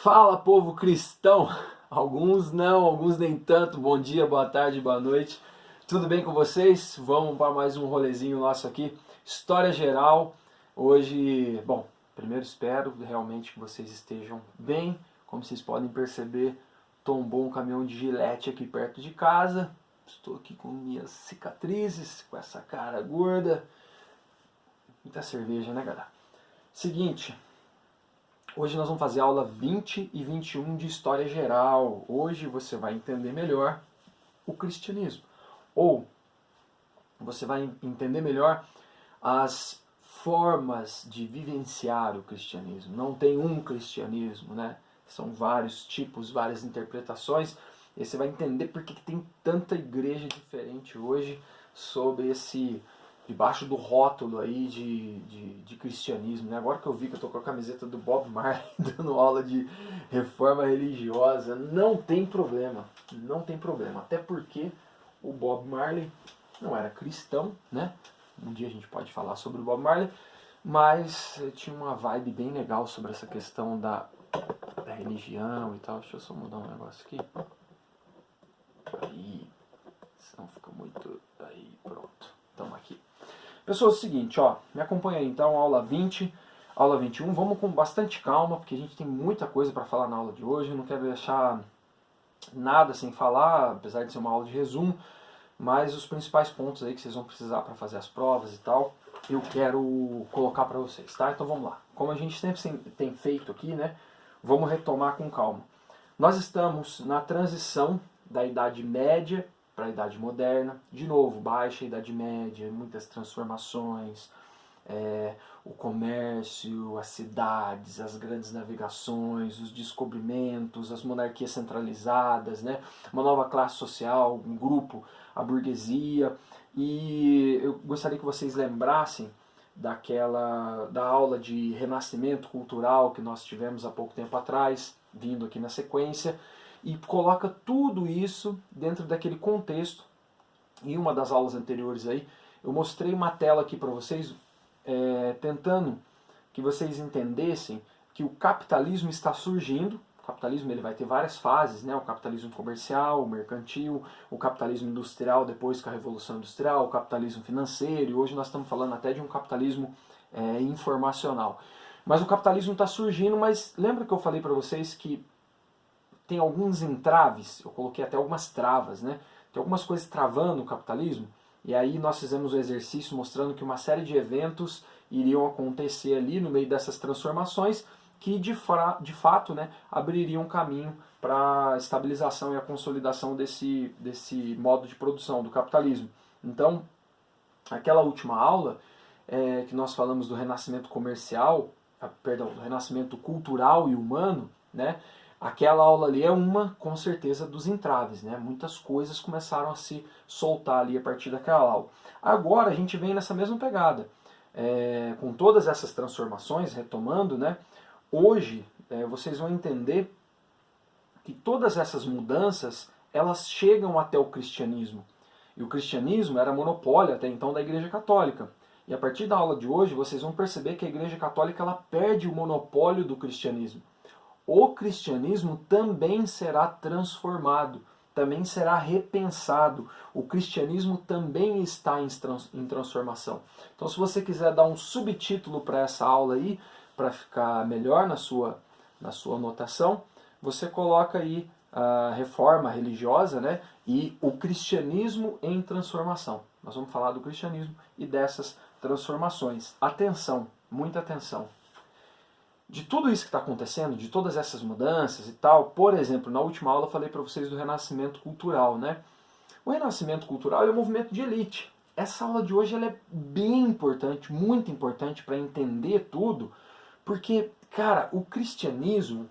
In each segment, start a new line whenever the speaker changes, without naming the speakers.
Fala, povo cristão! Alguns não, alguns nem tanto. Bom dia, boa tarde, boa noite. Tudo bem com vocês? Vamos para mais um rolezinho nosso aqui. História geral. Hoje, bom, primeiro espero realmente que vocês estejam bem. Como vocês podem perceber, tombou um caminhão de gilete aqui perto de casa. Estou aqui com minhas cicatrizes, com essa cara gorda. Muita cerveja, né, galera? Seguinte... Hoje nós vamos fazer a aula 20 e 21 de História Geral. Hoje você vai entender melhor o cristianismo. Ou você vai entender melhor as formas de vivenciar o cristianismo. Não tem um cristianismo, né? São vários tipos, várias interpretações. E você vai entender por que tem tanta igreja diferente hoje sob esse... debaixo do rótulo aí de cristianismo, né? Agora que eu vi que eu tô com a camiseta do Bob Marley dando aula de reforma religiosa, não tem problema, não tem problema. Até porque o Bob Marley não era cristão, né? Um dia a gente pode falar sobre o Bob Marley, mas tinha uma vibe bem legal sobre essa questão da religião e tal. Deixa eu só mudar um negócio aqui. Aí, senão fica muito... Aí, pronto. Estamos aqui. Pessoal, é o seguinte, ó, me acompanha aí então, aula 20, aula 21, vamos com bastante calma, porque a gente tem muita coisa para falar na aula de hoje, eu não quero deixar nada sem falar, apesar de ser uma aula de resumo, mas os principais pontos aí que vocês vão precisar para fazer as provas e tal, eu quero colocar para vocês, tá? Então vamos lá. Como a gente sempre tem feito aqui, né, vamos retomar com calma. Nós estamos na transição da Idade Média para a Idade Moderna, de novo, baixa Idade Média, muitas transformações, o comércio, as cidades, as grandes navegações, os descobrimentos, as monarquias centralizadas, né? Uma nova classe social, um grupo, a burguesia. E eu gostaria que vocês lembrassem da aula de renascimento cultural que nós tivemos há pouco tempo atrás, vindo aqui na sequência, e coloca tudo isso dentro daquele contexto. Em uma das aulas anteriores aí, eu mostrei uma tela aqui para vocês, tentando que vocês entendessem que o capitalismo está surgindo. O capitalismo ele vai ter várias fases, né? O capitalismo comercial, o mercantil, o capitalismo industrial depois com a Revolução Industrial, o capitalismo financeiro, e hoje nós estamos falando até de um capitalismo informacional. Mas o capitalismo está surgindo, mas lembra que eu falei para vocês que tem alguns entraves, eu coloquei até algumas travas, né? Tem algumas coisas travando o capitalismo, e aí nós fizemos o exercício mostrando que uma série de eventos iriam acontecer ali no meio dessas transformações, que de fato, né, abririam um caminho para a estabilização e a consolidação desse modo de produção do capitalismo. Então, aquela última aula, que nós falamos do renascimento comercial, do renascimento cultural e humano, né? Aquela aula ali é uma, com certeza, dos entraves, né? Muitas coisas começaram a se soltar ali a partir daquela aula. Agora a gente vem nessa mesma pegada, com todas essas transformações, retomando, né? Hoje vocês vão entender que todas essas mudanças, elas chegam até o cristianismo. E o cristianismo era monopólio até então da Igreja Católica. E a partir da aula de hoje vocês vão perceber que a Igreja Católica ela perde o monopólio do cristianismo. O cristianismo também será transformado, também será repensado. O cristianismo também está em transformação. Então, se você quiser dar um subtítulo para essa aula aí, para ficar melhor na sua anotação, você coloca aí a reforma religiosa, né, e o cristianismo em transformação. Nós vamos falar do cristianismo e dessas transformações. Atenção, muita atenção. De tudo isso que está acontecendo, de todas essas mudanças e tal, por exemplo, na última aula eu falei para vocês do renascimento cultural, né? O renascimento cultural é um movimento de elite. Essa aula de hoje ela é bem importante, muito importante para entender tudo, porque, cara, o cristianismo,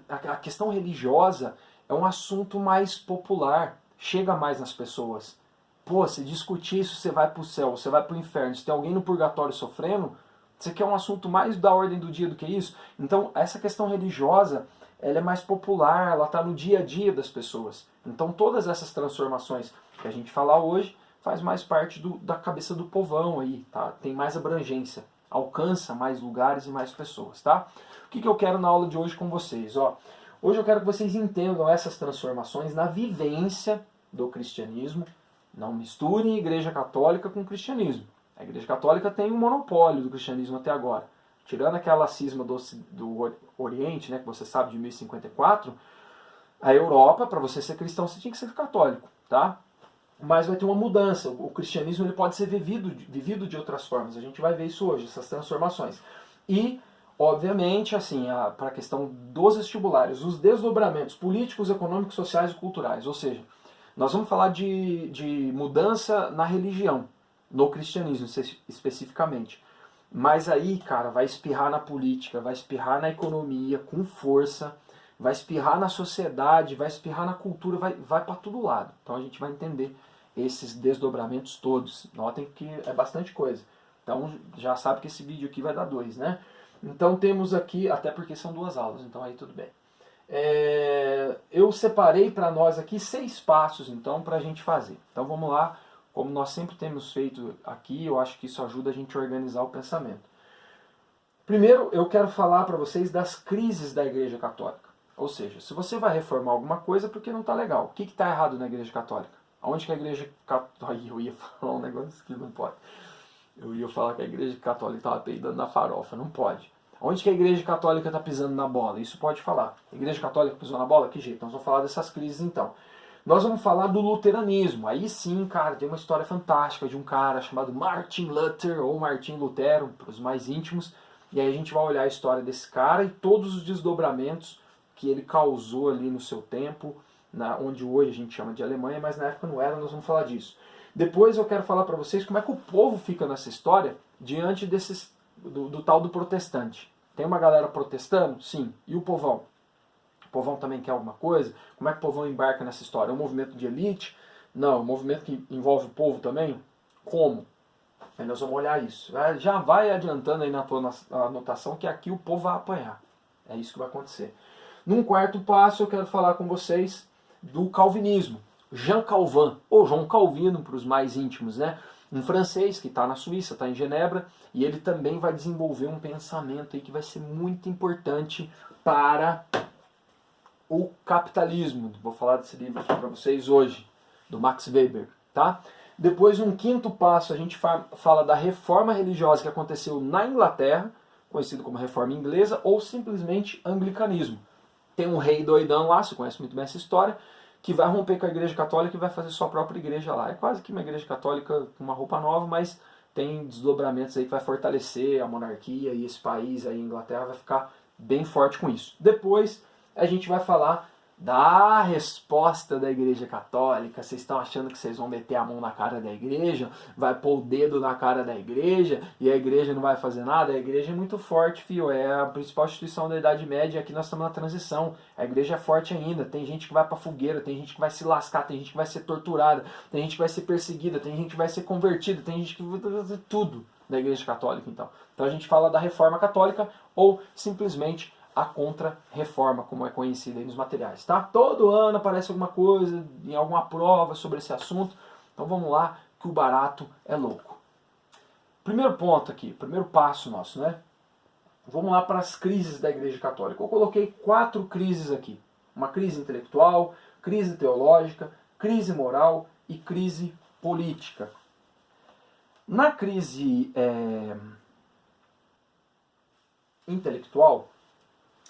a questão religiosa é um assunto mais popular, chega mais nas pessoas. Pô, se discutir isso, você vai para o céu, você vai para o inferno, se tem alguém no purgatório sofrendo, você quer um assunto mais da ordem do dia do que isso? Então, essa questão religiosa, ela é mais popular, ela está no dia a dia das pessoas. Então, todas essas transformações que a gente falar hoje, faz mais parte da cabeça do povão aí, tá? Tem mais abrangência. alcança mais lugares e mais pessoas, tá? O que eu quero na aula de hoje com vocês? Ó, hoje eu quero que vocês entendam essas transformações na vivência do cristianismo. Não misturem Igreja Católica com cristianismo. A Igreja Católica tem um monopólio do cristianismo até agora. Tirando aquela cisma do Oriente, né, que você sabe, de 1054, a Europa, para você ser cristão, você tinha que ser católico, tá? Mas vai ter uma mudança. O cristianismo ele pode ser vivido de outras formas. A gente vai ver isso hoje, essas transformações. E, obviamente, assim, para a questão dos vestibulares, os desdobramentos políticos, econômicos, sociais e culturais. Ou seja, nós vamos falar de mudança na religião, no cristianismo especificamente. Mas aí, cara, vai espirrar na política, vai espirrar na economia com força, vai espirrar na sociedade, vai espirrar na cultura, vai para todo lado. Então a gente vai entender esses desdobramentos todos. Notem que é bastante coisa. Então já sabe que esse vídeo aqui vai dar 2, né? Então temos aqui, até porque são 2 aulas, então aí tudo bem. Eu separei para nós aqui 6 passos, então, para a gente fazer. Então vamos lá, como nós sempre temos feito aqui, eu acho que isso ajuda a gente a organizar o pensamento. Primeiro, eu quero falar para vocês das crises da Igreja Católica. Ou seja, se você vai reformar alguma coisa, porque não está legal. O que está errado na Igreja Católica? Aonde que a Igreja Católica... Eu ia falar um negócio que não pode. Eu ia falar que a Igreja Católica estava peidando na farofa. Não pode. Onde que a Igreja Católica está pisando na bola? Isso pode falar. A Igreja Católica pisou na bola? Que jeito? Nós vamos falar dessas crises então. Nós vamos falar do luteranismo. Aí sim, cara, tem uma história fantástica de um cara chamado Martin Luther, ou Martim Lutero, para os mais íntimos. E aí a gente vai olhar a história desse cara e todos os desdobramentos que ele causou ali no seu tempo, onde hoje a gente chama de Alemanha, mas na época não era, nós vamos falar disso. Depois eu quero falar para vocês como é que o povo fica nessa história diante do tal do protestante. Tem uma galera protestando? Sim. E o povão? O povão também quer alguma coisa? Como é que o povão embarca nessa história? É um movimento de elite? Não. É um movimento que envolve o povo também? Como? Aí nós vamos olhar isso. Já vai adiantando aí na tua anotação que aqui o povo vai apanhar. É isso que vai acontecer. Num quarto passo eu quero falar com vocês do calvinismo. Jean Calvin, ou João Calvino para os mais íntimos, né? Um francês que está na Suíça, está em Genebra, e ele também vai desenvolver um pensamento aí que vai ser muito importante para o capitalismo. Vou falar desse livro aqui para vocês hoje, do Max Weber, tá? Depois, um quinto passo, a gente fala da reforma religiosa que aconteceu na Inglaterra, conhecido como reforma inglesa, ou simplesmente anglicanismo. Tem um rei doidão lá, você conhece muito bem essa história, que vai romper com a Igreja Católica e vai fazer sua própria igreja lá. É quase que uma Igreja Católica com uma roupa nova, mas tem desdobramentos aí que vai fortalecer a monarquia e esse país aí, a Inglaterra, vai ficar bem forte com isso. Depois a gente vai falar da resposta da Igreja Católica. Vocês estão achando que vocês vão meter a mão na cara da igreja, vai pôr o dedo na cara da igreja e a igreja não vai fazer nada? A igreja é muito forte, fio. É a principal instituição da Idade Média. Aqui nós estamos na transição. A igreja é forte ainda. Tem gente que vai pra fogueira, tem gente que vai se lascar, tem gente que vai ser torturada, tem gente que vai ser perseguida, tem gente que vai ser convertida, tem gente que vai fazer tudo da Igreja Católica. Então a gente fala da Reforma Católica ou simplesmente a contra-reforma, como é conhecida aí nos materiais, tá? Todo ano aparece alguma coisa, em alguma prova sobre esse assunto. Então vamos lá, que o barato é louco. Primeiro ponto aqui, primeiro passo nosso, né? Vamos lá para as crises da Igreja Católica. Eu coloquei 4 crises aqui. Uma crise intelectual, crise teológica, crise moral e crise política. Na crise intelectual,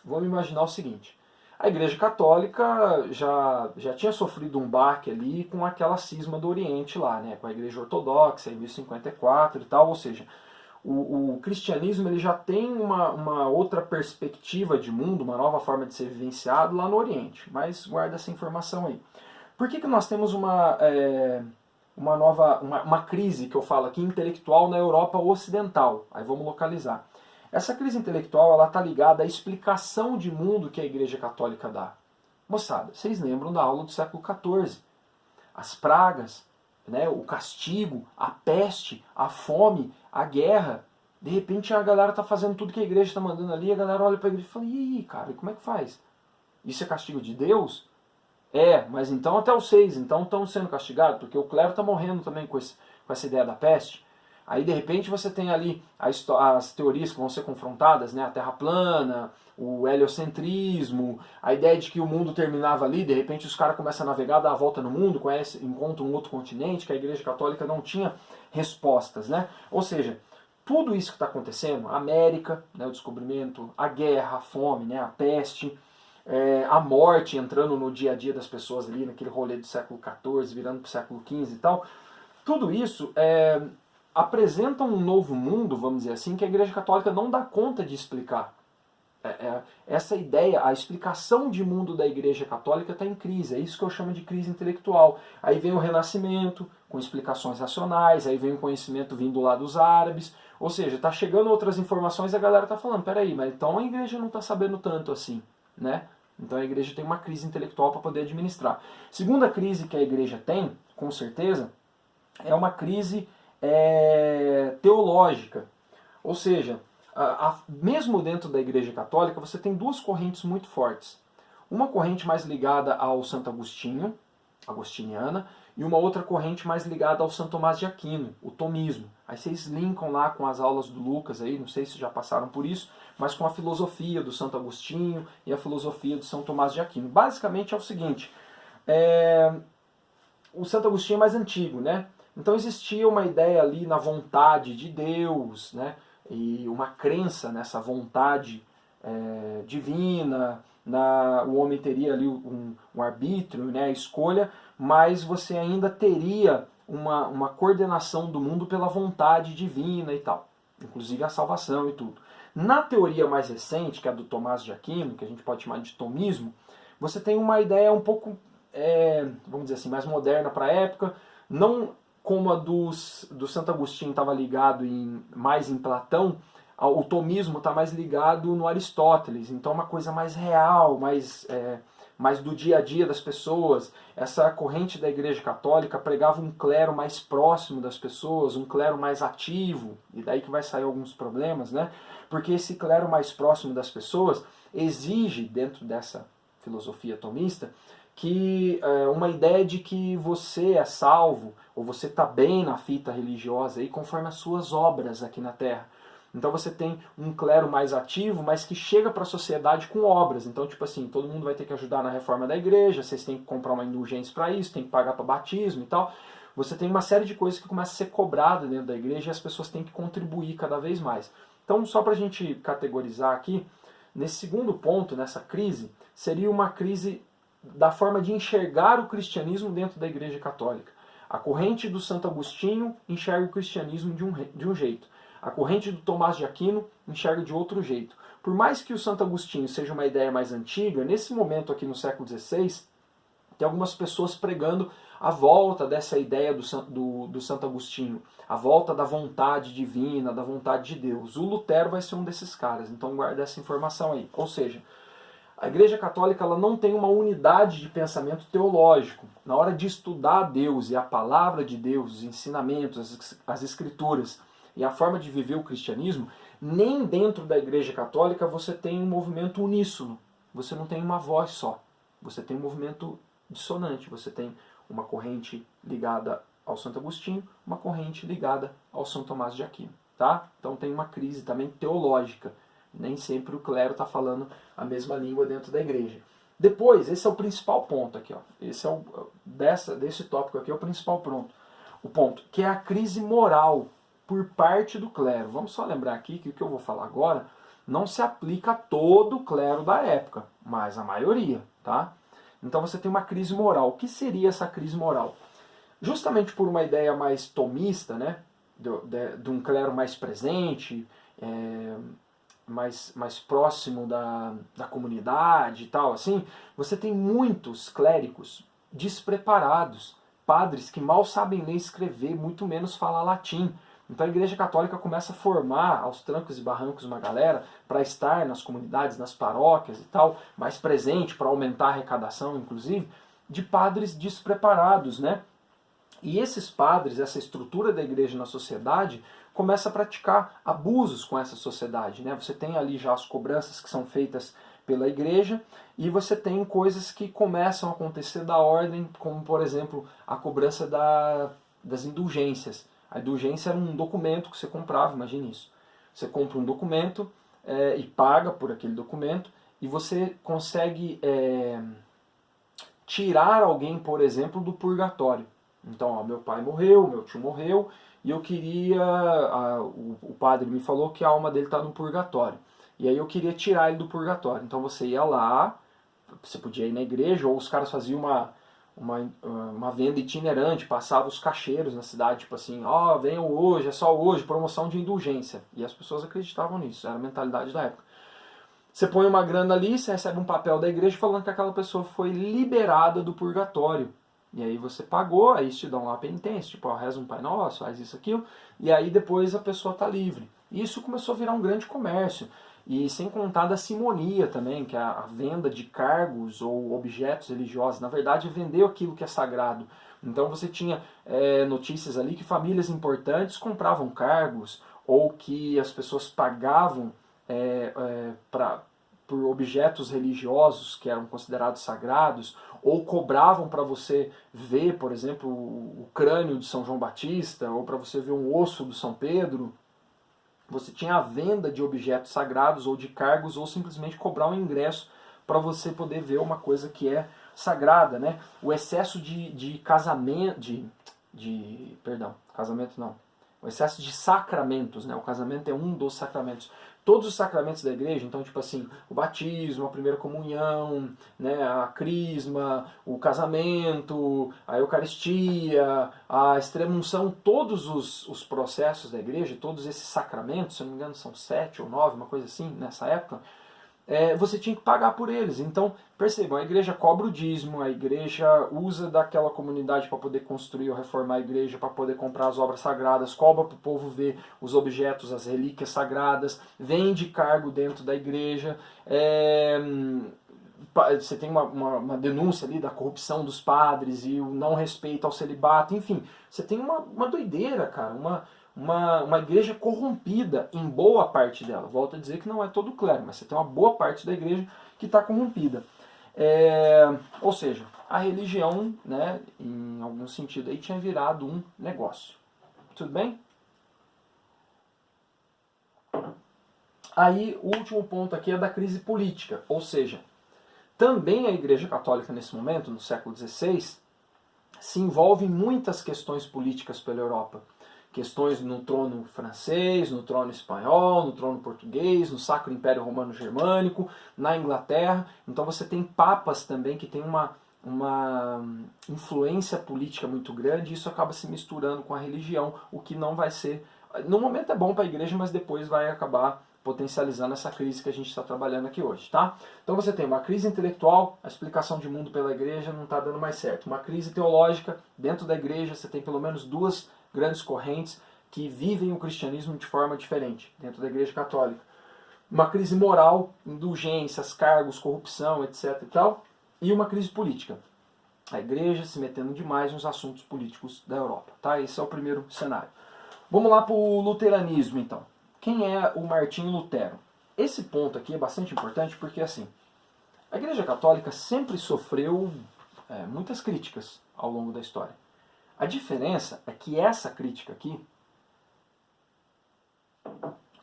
vamos imaginar o seguinte: a Igreja Católica já tinha sofrido um baque ali com aquela cisma do Oriente lá, né, com a Igreja Ortodoxa em 1054 e tal, ou seja, o cristianismo ele já tem uma outra perspectiva de mundo, uma nova forma de ser vivenciado lá no Oriente, mas guarda essa informação aí. Por que nós temos uma crise, que eu falo aqui, intelectual na Europa Ocidental? Aí vamos localizar. Essa crise intelectual ela está ligada à explicação de mundo que a Igreja Católica dá. Moçada, vocês lembram da aula do século XIV? As pragas, né, o castigo, a peste, a fome, a guerra. De repente a galera está fazendo tudo que a igreja está mandando ali, a galera olha para a igreja e fala: e aí, cara, como é que faz? Isso é castigo de Deus? Mas então até os 6, então estão sendo castigados, porque o clero está morrendo também com essa ideia da peste. Aí de repente você tem ali as teorias que vão ser confrontadas, né? A Terra plana, o heliocentrismo, a ideia de que o mundo terminava ali, de repente os caras começam a navegar, dar a volta no mundo, encontram um outro continente, que a Igreja Católica não tinha respostas, né? Ou seja, tudo isso que está acontecendo, a América, né, o descobrimento, a guerra, a fome, né, a peste, a morte entrando no dia a dia das pessoas ali, naquele rolê do século XIV, virando para o século XV e tal, tudo isso apresenta um novo mundo, vamos dizer assim, que a Igreja Católica não dá conta de explicar. Essa ideia, a explicação de mundo da Igreja Católica está em crise, é isso que eu chamo de crise intelectual. Aí vem o Renascimento, com explicações racionais, aí vem o conhecimento vindo lá dos árabes, ou seja, está chegando outras informações e a galera está falando, peraí, mas então a Igreja não está sabendo tanto assim, né? Então a Igreja tem uma crise intelectual para poder administrar. Segunda crise que a Igreja tem, com certeza, é uma crise teológica, ou seja, mesmo dentro da Igreja Católica, você tem duas correntes muito fortes. Uma corrente mais ligada ao Santo Agostinho, agostiniana, e uma outra corrente mais ligada ao Santo Tomás de Aquino, o tomismo. Aí vocês linkam lá com as aulas do Lucas, aí, não sei se já passaram por isso, mas com a filosofia do Santo Agostinho e a filosofia do São Tomás de Aquino. Basicamente é o seguinte, o Santo Agostinho é mais antigo, né? Então existia uma ideia ali na vontade de Deus, né? E uma crença nessa vontade divina, o homem teria ali um arbítrio, né, a escolha, mas você ainda teria uma coordenação do mundo pela vontade divina e tal, inclusive a salvação e tudo. Na teoria mais recente, que é a do Tomás de Aquino, que a gente pode chamar de tomismo, você tem uma ideia um pouco, vamos dizer assim, mais moderna para a época, não como a do Santo Agostinho estava ligado mais em Platão, o tomismo está mais ligado no Aristóteles, então é uma coisa mais real, mais do dia a dia das pessoas. Essa corrente da Igreja Católica pregava um clero mais próximo das pessoas, um clero mais ativo, e daí que vai sair alguns problemas, né? Porque esse clero mais próximo das pessoas exige, dentro dessa filosofia tomista, que uma ideia de que você é salvo, ou você está bem na fita religiosa aí, conforme as suas obras aqui na Terra. Então você tem um clero mais ativo, mas que chega para a sociedade com obras. Então, tipo assim, todo mundo vai ter que ajudar na reforma da igreja, vocês têm que comprar uma indulgência para isso, tem que pagar para batismo e tal. Você tem uma série de coisas que começa a ser cobrada dentro da igreja e as pessoas têm que contribuir cada vez mais. Então, só para a gente categorizar aqui, nesse segundo ponto, nessa crise, seria uma crise da forma de enxergar o cristianismo dentro da Igreja Católica. A corrente do Santo Agostinho enxerga o cristianismo de um jeito. A corrente do Tomás de Aquino enxerga de outro jeito. Por mais que o Santo Agostinho seja uma ideia mais antiga, nesse momento aqui no século XVI, tem algumas pessoas pregando a volta dessa ideia do Santo Agostinho, a volta da vontade divina, da vontade de Deus. O Lutero vai ser um desses caras, então guarda essa informação aí. Ou seja, a Igreja Católica ela não tem uma unidade de pensamento teológico. Na hora de estudar Deus e a palavra de Deus, os ensinamentos, as escrituras e a forma de viver o cristianismo, nem dentro da Igreja Católica você tem um movimento uníssono. Você não tem uma voz só. Você tem um movimento dissonante. Você tem uma corrente ligada ao Santo Agostinho, uma corrente ligada ao São Tomás de Aquino. Tá? Então tem uma crise também teológica. Nem sempre o clero está falando a mesma língua dentro da igreja. Depois, esse é o principal ponto aqui. Ó. Esse é desse tópico aqui é o principal ponto, que é a crise moral por parte do clero. Vamos só lembrar aqui que o que eu vou falar agora não se aplica a todo o clero da época, mas a maioria. Tá? Então você tem uma crise moral. O que seria essa crise moral? Justamente por uma ideia mais tomista, né? de um clero mais presente, mais próximo da comunidade e tal, assim, você tem muitos clérigos despreparados, padres que mal sabem ler e escrever, muito menos falar latim. Então a Igreja Católica começa a formar aos trancos e barrancos uma galera para estar nas comunidades, nas paróquias e tal, mais presente, para aumentar a arrecadação, inclusive, de padres despreparados, né? E esses padres, essa estrutura da igreja na sociedade, começa a praticar abusos com essa sociedade, né? Você tem ali já as cobranças que são feitas pela igreja e você tem coisas que começam a acontecer da ordem, como por exemplo a cobrança das indulgências. A indulgência era um documento que você comprava, imagine isso. Você compra um documento e paga por aquele documento e você consegue tirar alguém, por exemplo, do purgatório. Então, ó, meu pai morreu, meu tio morreu e eu queria... o padre me falou que a alma dele está no purgatório. E aí eu queria tirar ele do purgatório. Então você ia lá, você podia ir na igreja, ou os caras faziam uma venda itinerante, passavam os cacheiros na cidade, tipo assim, ó, venham hoje, é só hoje, promoção de indulgência. E as pessoas acreditavam nisso, era a mentalidade da época. Você põe uma grana ali, você recebe um papel da igreja falando que aquela pessoa foi liberada do purgatório. E aí você pagou, aí te dão lá a penitência, tipo, ó, reza um Pai Nosso, faz isso, aquilo, e aí depois a pessoa está livre. E isso começou a virar um grande comércio. E sem contar da simonia também, que é a venda de cargos ou objetos religiosos. Na verdade, vendeu aquilo que é sagrado. Então você tinha notícias ali que famílias importantes compravam cargos, ou que as pessoas pagavam por objetos religiosos que eram considerados sagrados, ou cobravam para você ver, por exemplo, o crânio de São João Batista, ou para você ver um osso do São Pedro. Você tinha a venda de objetos sagrados ou de cargos, ou simplesmente cobrar um ingresso para você poder ver uma coisa que é sagrada, né? O excesso de casamento, casamento não. O excesso de sacramentos, né? O casamento é um dos sacramentos. Todos os sacramentos da igreja, então tipo assim, o batismo, a primeira comunhão, né, a crisma, o casamento, a eucaristia, a extrema-unção, todos os processos da igreja, todos esses sacramentos, se eu não me engano são 7 ou 9, uma coisa assim, nessa época, você tinha que pagar por eles. Então, percebam, a igreja cobra o dízimo, a igreja usa daquela comunidade para poder construir ou reformar a igreja, para poder comprar as obras sagradas, cobra para o povo ver os objetos, as relíquias sagradas, vende cargo dentro da igreja. Você tem uma denúncia ali da corrupção dos padres e o não respeito ao celibato, enfim, você tem uma doideira, cara, uma igreja corrompida em boa parte dela. Volto a dizer que não é todo o clero, mas você tem uma boa parte da igreja que está corrompida. Ou seja, a religião, né, em algum sentido, aí tinha virado um negócio. Tudo bem? Aí o último ponto aqui é da crise política, ou seja, também a Igreja Católica nesse momento, no século XVI, se envolve em muitas questões políticas pela Europa. Questões no trono francês, no trono espanhol, no trono português, no Sacro Império Romano Germânico, na Inglaterra. Então você tem papas também que têm uma influência política muito grande, e isso acaba se misturando com a religião, o que não vai ser... No momento é bom para a igreja, mas depois vai acabar potencializando essa crise que a gente está trabalhando aqui hoje, tá? Então você tem uma crise intelectual, a explicação de mundo pela igreja não está dando mais certo. Uma crise teológica, dentro da igreja você tem pelo menos duas grandes correntes que vivem o cristianismo de forma diferente, dentro da igreja católica. Uma crise moral, indulgências, cargos, corrupção, etc. e tal, e uma crise política. A igreja se metendo demais nos assuntos políticos da Europa, tá? Esse é o primeiro cenário. Vamos lá para o luteranismo, então. Quem é o Martinho Lutero? Esse ponto aqui é bastante importante porque, assim, a Igreja Católica sempre sofreu muitas críticas ao longo da história. A diferença é que essa crítica aqui,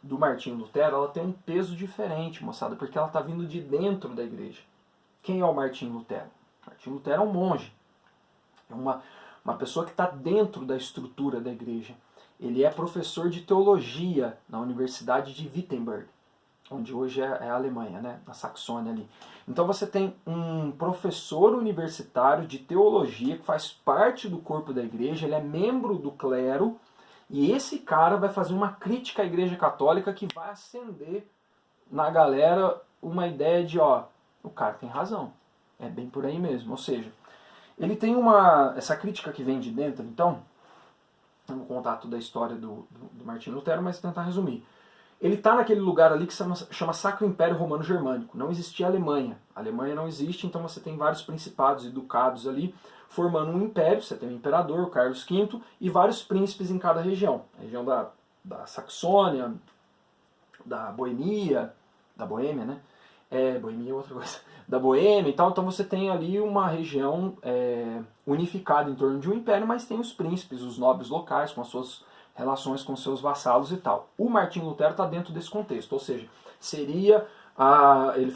do Martinho Lutero, ela tem um peso diferente, moçada, porque ela está vindo de dentro da igreja. Quem é o Martinho Lutero? Martinho Lutero é um monge. É uma pessoa que está dentro da estrutura da igreja. Ele é professor de teologia na Universidade de Wittenberg, onde hoje é a Alemanha, né? Na Saxônia ali. Então você tem um professor universitário de teologia que faz parte do corpo da igreja, ele é membro do clero, e esse cara vai fazer uma crítica à igreja católica que vai acender na galera uma ideia de, ó, o cara tem razão, é bem por aí mesmo. Ou seja, ele tem essa crítica que vem de dentro, então, no contato da história do Martinho Lutero, mas tentar resumir. Ele está naquele lugar ali que chama Sacro Império Romano Germânico. Não existia a Alemanha. A Alemanha não existe, então você tem vários principados e ducados ali formando um império. Você tem o imperador, o Carlos V, e vários príncipes em cada região. A região da Saxônia, da Boêmia, né? Boêmia é outra coisa. Da Boêmia e tal. Então você tem ali uma região unificada em torno de um império, mas tem os príncipes, os nobres locais, com as suas relações com seus vassalos e tal. O Martinho Lutero está dentro desse contexto, ou seja, ele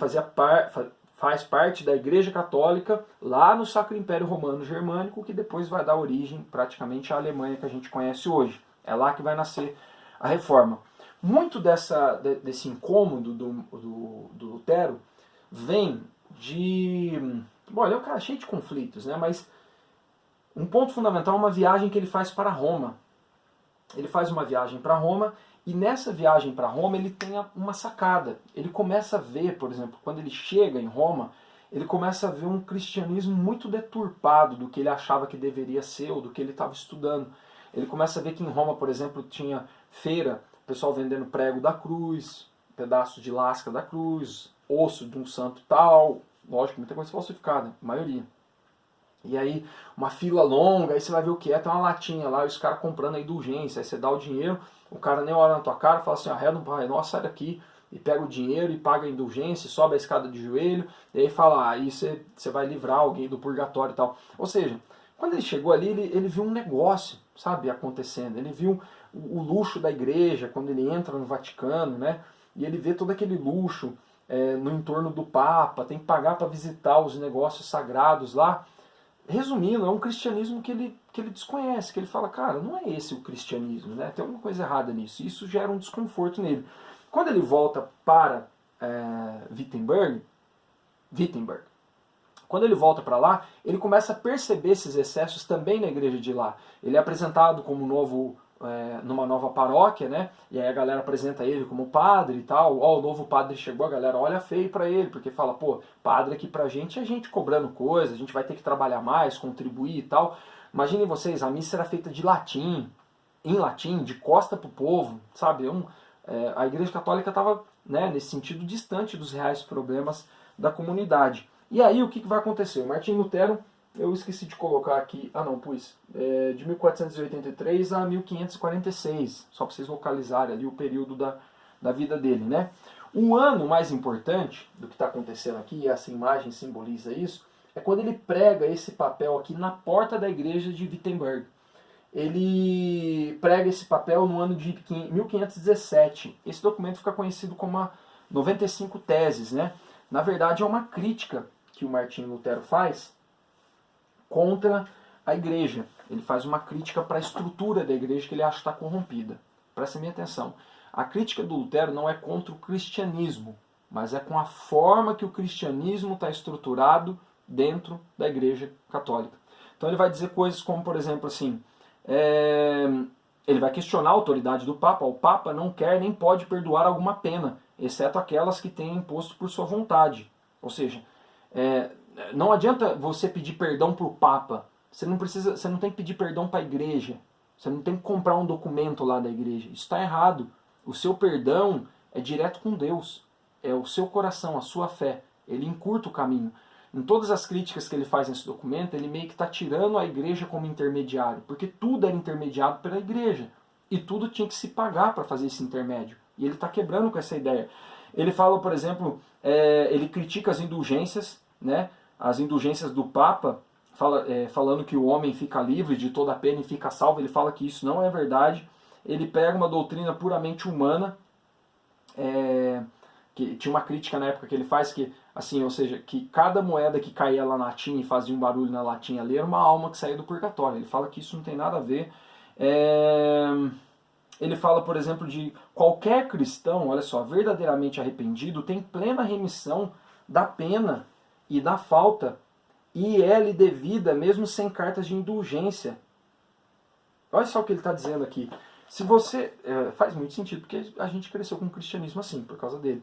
faz parte da Igreja Católica lá no Sacro Império Romano Germânico, que depois vai dar origem praticamente à Alemanha que a gente conhece hoje. É lá que vai nascer a Reforma. Muito desse incômodo do Lutero vem de... Bom, ele é um cara cheio de conflitos, né? Mas um ponto fundamental é uma viagem que ele faz para Roma. Ele faz uma viagem para Roma e nessa viagem para Roma ele tem uma sacada. Ele começa a ver, por exemplo, quando ele chega em Roma, ele começa a ver um cristianismo muito deturpado do que ele achava que deveria ser ou do que ele estava estudando. Ele começa a ver que em Roma, por exemplo, tinha feira, pessoal vendendo prego da cruz, pedaço de lasca da cruz, osso de um santo tal, lógico, muita coisa falsificada, a maioria. E aí, uma fila longa, aí você vai ver o que é, tem uma latinha lá, e os caras comprando a indulgência, aí você dá o dinheiro, o cara nem olha na tua cara, fala assim, arreda um Pai Nosso, sai daqui, e pega o dinheiro e paga a indulgência, sobe a escada de joelho, e aí fala, aí você vai livrar alguém do purgatório e tal. Ou seja, quando ele chegou ali, ele viu um negócio, sabe, acontecendo, ele viu o luxo da igreja, quando ele entra no Vaticano, né, e ele vê todo aquele luxo no entorno do Papa, tem que pagar para visitar os negócios sagrados lá. Resumindo, é um cristianismo que ele desconhece, que ele fala, cara, não é esse o cristianismo, né? Tem alguma coisa errada nisso. Isso gera um desconforto nele. Quando ele volta para Wittenberg, quando ele volta para lá, ele começa a perceber esses excessos também na igreja de lá. Ele é apresentado como numa nova paróquia, né? E aí a galera apresenta ele como padre e tal. Ó, o novo padre chegou, a galera olha feio para ele, porque fala, pô, padre aqui pra gente é gente cobrando coisa, a gente vai ter que trabalhar mais, contribuir e tal. Imaginem vocês, a missa era feita de latim, em latim, de costa pro povo, sabe? A igreja católica estava, né, nesse sentido, distante dos reais problemas da comunidade. E aí o que vai acontecer? O Martinho Lutero, eu esqueci de colocar aqui, de 1483 a 1546, só para vocês localizarem ali o período da vida dele, né? Um ano mais importante do que está acontecendo aqui, e essa imagem simboliza isso, é quando ele prega esse papel aqui na porta da igreja de Wittenberg. Ele prega esse papel no ano de 1517. Esse documento fica conhecido como a 95 Teses, né? Na verdade é uma crítica que o Martinho Lutero faz contra a igreja. Ele faz uma crítica para a estrutura da igreja que ele acha que está corrompida. Prestem bem atenção. A crítica do Lutero não é contra o cristianismo, mas é com a forma que o cristianismo está estruturado dentro da igreja católica. Então ele vai dizer coisas como, por exemplo, assim, ele vai questionar a autoridade do Papa. O Papa não quer nem pode perdoar alguma pena, exceto aquelas que tem imposto por sua vontade. Ou seja, não adianta você pedir perdão para o Papa. Você não tem que pedir perdão para a igreja. Você não tem que comprar um documento lá da igreja. Isso está errado. O seu perdão é direto com Deus. É o seu coração, a sua fé. Ele encurta o caminho. Em todas as críticas que ele faz nesse documento, ele meio que está tirando a igreja como intermediário. Porque tudo era intermediado pela igreja. E tudo tinha que se pagar para fazer esse intermédio. E ele está quebrando com essa ideia. Ele fala, por exemplo, ele critica as indulgências, né? As indulgências do Papa, falando que o homem fica livre de toda a pena e fica salvo. Ele fala que isso não é verdade. Ele pega uma doutrina puramente humana, que tinha uma crítica na época que ele faz, que, assim, ou seja, que cada moeda que caía lá na latinha e fazia um barulho na latinha ali era uma alma que saía do purgatório. Ele fala que isso não tem nada a ver. Ele fala, por exemplo, de qualquer cristão, olha só, verdadeiramente arrependido, tem plena remissão da pena e da falta, e é-lhe devida mesmo sem cartas de indulgência. Olha só o que ele está dizendo aqui. Se você... faz muito sentido, porque a gente cresceu com o cristianismo assim, por causa dele.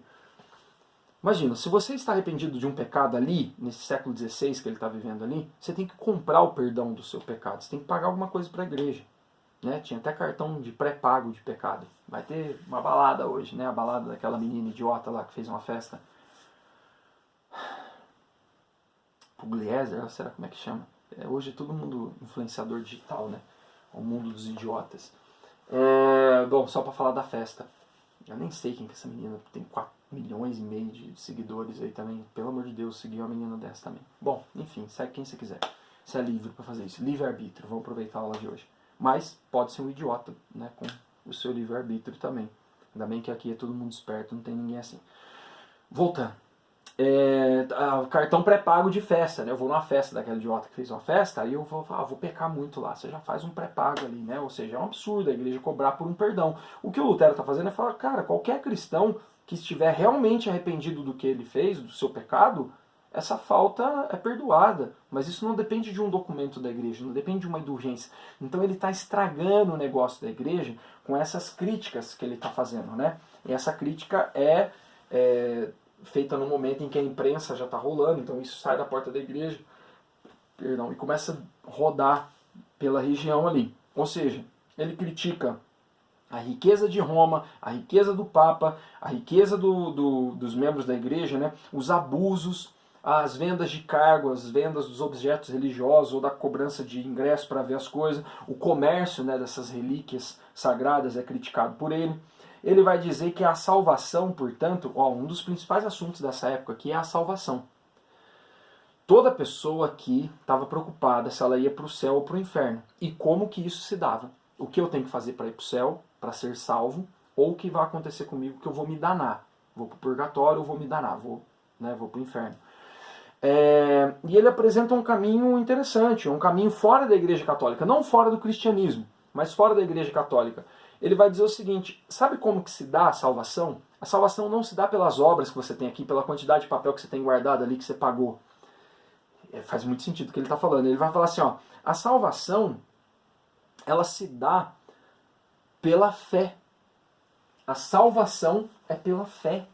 Imagina, se você está arrependido de um pecado ali, nesse século XVI que ele está vivendo ali, você tem que comprar o perdão do seu pecado, você tem que pagar alguma coisa para a igreja. Né? Tinha até cartão de pré-pago de pecado. Vai ter uma balada hoje, né? A balada daquela menina idiota lá que fez uma festa. Pugliese, será como é que chama? Hoje é todo mundo influenciador digital, né? O mundo dos idiotas. Bom, só para falar da festa. Eu nem sei quem que é essa menina. Tem 4 milhões e meio de seguidores aí também. Pelo amor de Deus, seguiu uma menina dessa também. Bom, enfim, segue quem você quiser. Você é livre para fazer isso. Livre-arbítrio. Vamos aproveitar a aula de hoje. mas pode ser um idiota, né, com o seu livre-arbítrio também. Ainda bem que aqui é todo mundo esperto, não tem ninguém assim. Voltando. Cartão pré-pago de festa, né? Eu vou numa festa daquela idiota que fez uma festa, aí eu vou pecar muito lá. Você já faz um pré-pago ali, né? Ou seja, é um absurdo a igreja cobrar por um perdão. O que o Lutero está fazendo é falar, cara, qualquer cristão que estiver realmente arrependido do que ele fez, do seu pecado, essa falta é perdoada. Mas isso não depende de um documento da igreja, não depende de uma indulgência. Então ele está estragando o negócio da igreja com essas críticas que ele está fazendo, né? E essa crítica é feita no momento em que a imprensa já está rolando, então isso sai da porta da igreja, e começa a rodar pela região ali. Ou seja, ele critica a riqueza de Roma, a riqueza do Papa, a riqueza dos membros da igreja, né? Os abusos, as vendas de cargo, as vendas dos objetos religiosos ou da cobrança de ingresso para ver as coisas, o comércio, né, dessas relíquias sagradas é criticado por ele. Ele vai dizer que a salvação, portanto, um dos principais assuntos dessa época aqui é a salvação. Toda pessoa aqui estava preocupada se ela ia para o céu ou para o inferno. E como que isso se dava? O que eu tenho que fazer para ir para o céu, para ser salvo, ou o que vai acontecer comigo que eu vou me danar. Vou para o purgatório ou vou me danar, vou para o inferno. E ele apresenta um caminho interessante, um caminho fora da Igreja Católica, não fora do cristianismo, mas fora da Igreja Católica. Ele vai dizer o seguinte, sabe como que se dá a salvação? A salvação não se dá pelas obras que você tem aqui, pela quantidade de papel que você tem guardado ali, que você pagou. Faz muito sentido o que ele está falando. Ele vai falar assim, a salvação, ela se dá pela fé. A salvação é pela fé.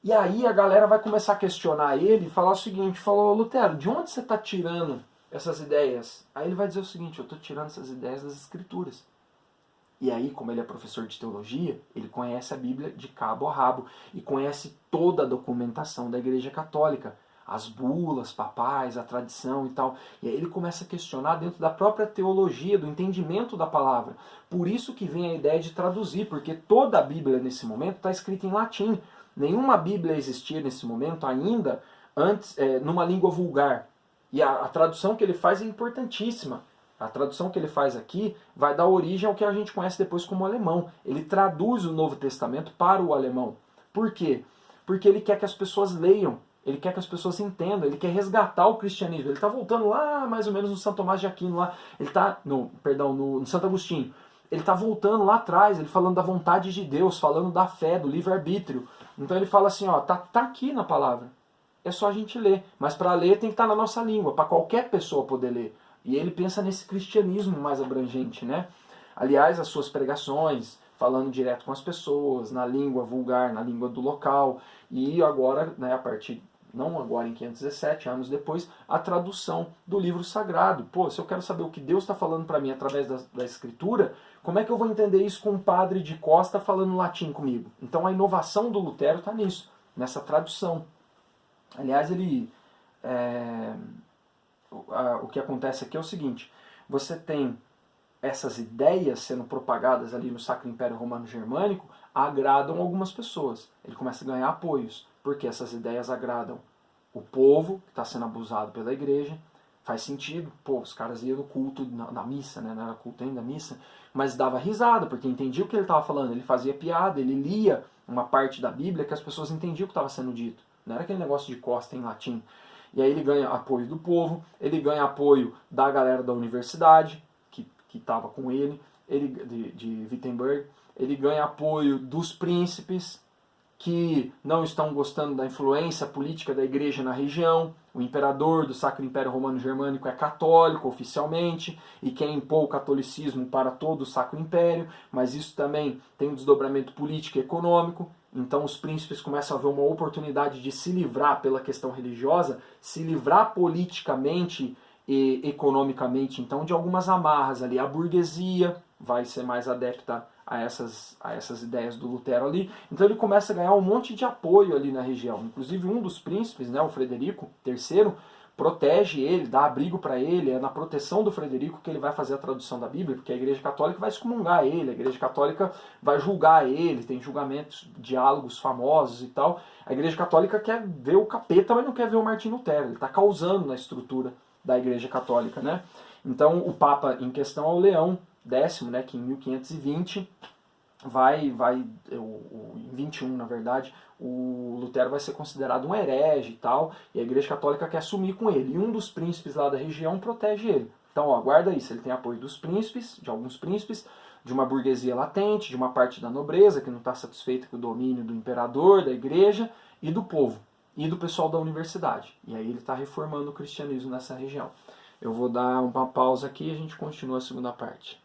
E aí a galera vai começar a questionar ele e falar o seguinte, falou, Lutero, de onde você está tirando essas ideias? Aí ele vai dizer o seguinte, eu estou tirando essas ideias das Escrituras. E aí, como ele é professor de teologia, ele conhece a Bíblia de cabo a rabo e conhece toda a documentação da Igreja Católica, as bulas papais, a tradição e tal. E aí ele começa a questionar dentro da própria teologia, do entendimento da palavra. Por isso que vem a ideia de traduzir, porque toda a Bíblia nesse momento está escrita em latim. Nenhuma Bíblia existia nesse momento ainda antes numa língua vulgar. E a tradução que ele faz é importantíssima. A tradução que ele faz aqui vai dar origem ao que a gente conhece depois como alemão. Ele traduz o Novo Testamento para o alemão. Por quê? Porque ele quer que as pessoas leiam, ele quer que as pessoas entendam, ele quer resgatar o cristianismo. Ele está voltando lá, mais ou menos, no São Tomás de Aquino, lá. Ele está, no Santo Agostinho. Ele está voltando lá atrás, ele falando da vontade de Deus, falando da fé, do livre-arbítrio. Então ele fala assim, tá aqui na palavra. É só a gente ler. Mas para ler tem que estar na nossa língua, para qualquer pessoa poder ler. E ele pensa nesse cristianismo mais abrangente, né? Aliás, as suas pregações, falando direto com as pessoas, na língua vulgar, na língua do local. E agora, né, a partir, não agora em 517, anos depois, a tradução do livro sagrado. Pô, se eu quero saber o que Deus está falando para mim através da Escritura, como é que eu vou entender isso com um padre de costa falando latim comigo? Então a inovação do Lutero está nisso, nessa tradução. Aliás, ele... o que acontece aqui é o seguinte, você tem essas ideias sendo propagadas ali no Sacro Império Romano Germânico, agradam algumas pessoas. Ele começa a ganhar apoios, porque essas ideias agradam o povo, que está sendo abusado pela igreja, faz sentido, os caras iam no culto, na missa, né? Não era culto ainda, missa, mas dava risada, porque entendia o que ele estava falando, ele fazia piada, ele lia uma parte da Bíblia que as pessoas entendiam o que estava sendo dito. Não era aquele negócio de costa em latim. E aí ele ganha apoio do povo, ele ganha apoio da galera da universidade, que estava com ele de Wittenberg, ele ganha apoio dos príncipes, que não estão gostando da influência política da igreja na região. O imperador do Sacro Império Romano Germânico é católico oficialmente e quer impor o catolicismo para todo o Sacro Império, mas isso também tem um desdobramento político e econômico. Então os príncipes começam a ver uma oportunidade de se livrar pela questão religiosa, se livrar politicamente e economicamente, então, de algumas amarras ali. A burguesia vai ser mais adepta a essas ideias do Lutero ali. Então ele começa a ganhar um monte de apoio ali na região. Inclusive um dos príncipes, né, o Frederico III, protege ele, dá abrigo para ele. É na proteção do Frederico que ele vai fazer a tradução da Bíblia, porque a Igreja Católica vai excomungar ele, a Igreja Católica vai julgar ele, tem julgamentos, diálogos famosos e tal. A Igreja Católica quer ver o capeta, mas não quer ver o Martinho Lutero. Ele está causando na estrutura da Igreja Católica, né? Então o Papa em questão é o Leão X, né, que em 1520 em 21 na verdade, o Lutero vai ser considerado um herege e tal, e a Igreja Católica quer assumir com ele. E um dos príncipes lá da região protege ele. Então, ó, guarda isso, ele tem apoio dos príncipes, de alguns príncipes, de uma burguesia latente, de uma parte da nobreza que não está satisfeita com o domínio do imperador, da igreja, e do povo, e do pessoal da universidade. E aí ele está reformando o cristianismo nessa região. Eu vou dar uma pausa aqui e a gente continua a segunda parte.